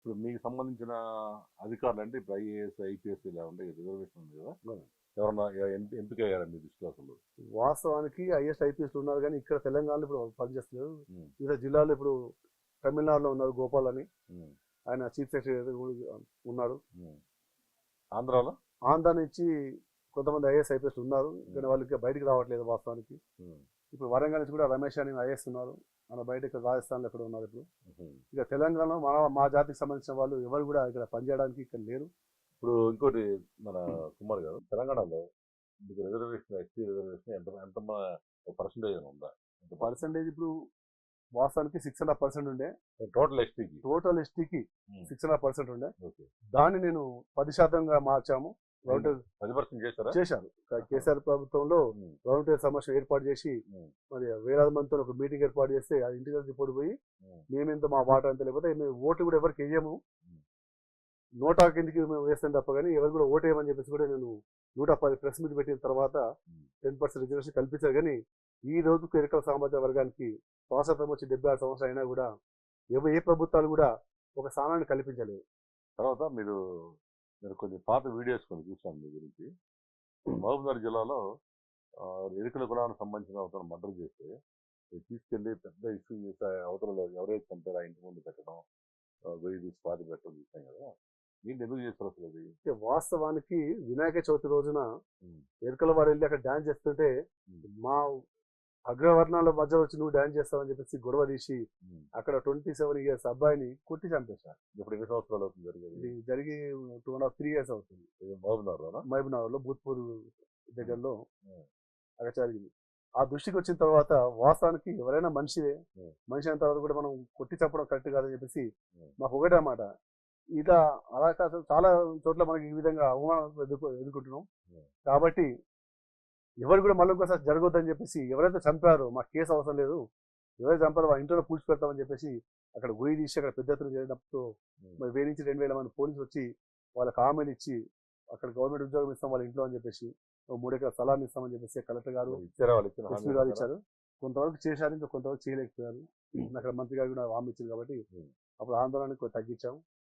ఇప్పుడు మీకు సంబంధించిన అధికారులు అంటే ఇప్పుడు ఐఏఎస్, ఐపీఎస్ ఇలా ఉండే రిజర్వేషన్ ఉంది కదా? ఎవరన్నా ఎంపిక అయ్యారా మీ దృష్టిలో అసలు? వాస్తవానికి ఐఎస్ ఐపీఎస్ ఉన్నారు కానీ ఇక్కడ తెలంగాణలో ఇప్పుడు పనిచేస్తున్నారు. ఉమ్, వివిధ జిల్లాలో ఇప్పుడు తమిళనాడులో ఉన్నారు గోపాల్ అని, ఉమ్, ఆయన చీఫ్ సెక్రటరీ ఉన్నాడు. ఉమ్. ఆంధ్రాలో? ఆంధ్ర నుంచి కొంతమంది ఐఏఎస్ ఐపీఎస్ ఉన్నారు కానీ వాళ్ళు ఇంకా బయటికి రావట్లేదు వాస్తవానికి. ఉమ్, ఇప్పుడు వరంగల్ నుంచి కూడా రమేష్ అని ఐఏఎస్ ఉన్నారు, మన బయట ఇక్కడ రాజస్థాన్లో ఎక్కడ ఉన్నారు. ఇప్పుడు ఉమ్. ఇక తెలంగాణలో మా జాతికి సంబంధించిన వాళ్ళు ఎవరు కూడా ఇక్కడ పనిచేయడానికి ఇక్కడ లేరు. ఇప్పుడు ఇంకోటి మన కుమార్ గారు, తెలంగాణలో మీకు రిజర్వేషన్, ఎస్టీ రిజర్వేషన్ ఎంత పర్సంటేజ్ ఉందా? పర్సంటేజ్ ఇప్పుడు వాస్తవానికి 6.5% ఉండే, టోటల్ ఎస్టీకి? టోటల్ ఎస్టీకి 6.5% ఉండే. ఓకే. దాన్ని నేను 10%గా మార్చాము. 10% చేశారా? చేశారు. కేసీఆర్ ప్రభుత్వంలో వాలంటీర్ సమస్య ఏర్పాటు చేసి మరి వేలాది మందితో ఒక మీటింగ్ ఏర్పాటు చేస్తే అది ఇంటికి రిపోర్ట్ పోయి మేమెంత మా వాటా అంత, లేకపోతే మేము ఓటు కూడా ఎవరికి వేయము, నోటా కిందకి మేము వేస్తాం తప్ప కానీ ఎవరు కూడా ఓటు వేయమని చెప్పేసి కూడా నేను 110 ప్రెస్ మీట్ పెట్టిన తర్వాత 10% రిజర్వేషన్ కల్పించారు. కానీ ఈ రోజుకు ఎన్నికల సామాజిక వర్గానికి స్వాతంత్రం వచ్చి 76 సంవత్సరాలు అయినా కూడా ఏ ప్రభుత్వాలు కూడా ఒక స్థానాన్ని కల్పించలేదు. తర్వాత మీరు కొన్ని పాత వీడియోస్ కొన్ని చూసాను మీ గురించి. మహబూబ్నగర్ జిల్లాలో ఎరుకల కులానికి సంబంధించిన అవతల మర్డర్ చేస్తే తీసుకెళ్లి పెద్ద ఇష్యూ చేసే అవతలలో ఎవరైతే చంపారో ఆ ఇంటి ముందు పెట్టడం, వెయ్యి తీసి పాతి పెట్టడం చూసాం కదా. ఏంటి, ఎందుకు చేస్తారు అసలు అది? వాస్తవానికి వినాయక చవితి రోజున ఎరుకల వాడు వెళ్ళి అక్కడ డ్యాన్స్ చేస్తుంటే మా అగ్రవర్ణాల మధ్య వచ్చి నువ్వు డ్యాన్స్ చేస్తావని చెప్పేసి గొడవ తీసి అక్కడ 27 years అబ్బాయిని కొట్టి చంపేశారు. ఇప్పుడు ఎన్ని సంవత్సరాలు అవుతుంది జరిగేది? ఇది జరిగి 2.5-3 years అవుతుంది. మహబూబ్నగర్లో భూత్పూర్ దగ్గరలో అక్కడ జరిగింది. ఆ దృష్టికి వచ్చిన తర్వాత వాస్తవానికి ఎవరైనా మనిషి అయిన తర్వాత కూడా మనం కొట్టి చంపడం కరెక్ట్ కాదని చెప్పేసి మాకు ఒకటే అన్నమాట. ఇలా అలా కాదు, చాలా చోట్ల మనకి ఈ విధంగా అవమానం ఎదుర్కొంటున్నాం. కాబట్టి ఎవరు కూడా మళ్ళీ ఇంకోసారి జరగొద్దని చెప్పేసి ఎవరైతే చంపారో మాకు కేసు అవసరం లేదు, ఎవరైతే చంపారో మా ఇంట్లో పూడ్చి పెడతామని చెప్పేసి అక్కడ గొయ్యి తీసి అక్కడ పెద్ద ఎత్తున చేయడంతో మరి వేరే నుంచి 2000 మంది పోలీసులు వచ్చి వాళ్ళకి హామీలు ఇచ్చి అక్కడ గవర్నమెంట్ ఉద్యోగం ఇస్తాం వాళ్ళ ఇంట్లో అని చెప్పేసి 3 ఎకరాల స్థలాన్ని ఇస్తామని చెప్పేసి కలెక్టర్ గారు, ఎస్పీ గారు ఇచ్చారు. కొంతవరకు చేశారు, ఇంకా కొంతవరకు చేయలేకపోయారు. అక్కడ మంత్రి గారు కూడా హామీ ఇచ్చారు కాబట్టి అప్పుడు ఆందోళనకు తగ్గించాము.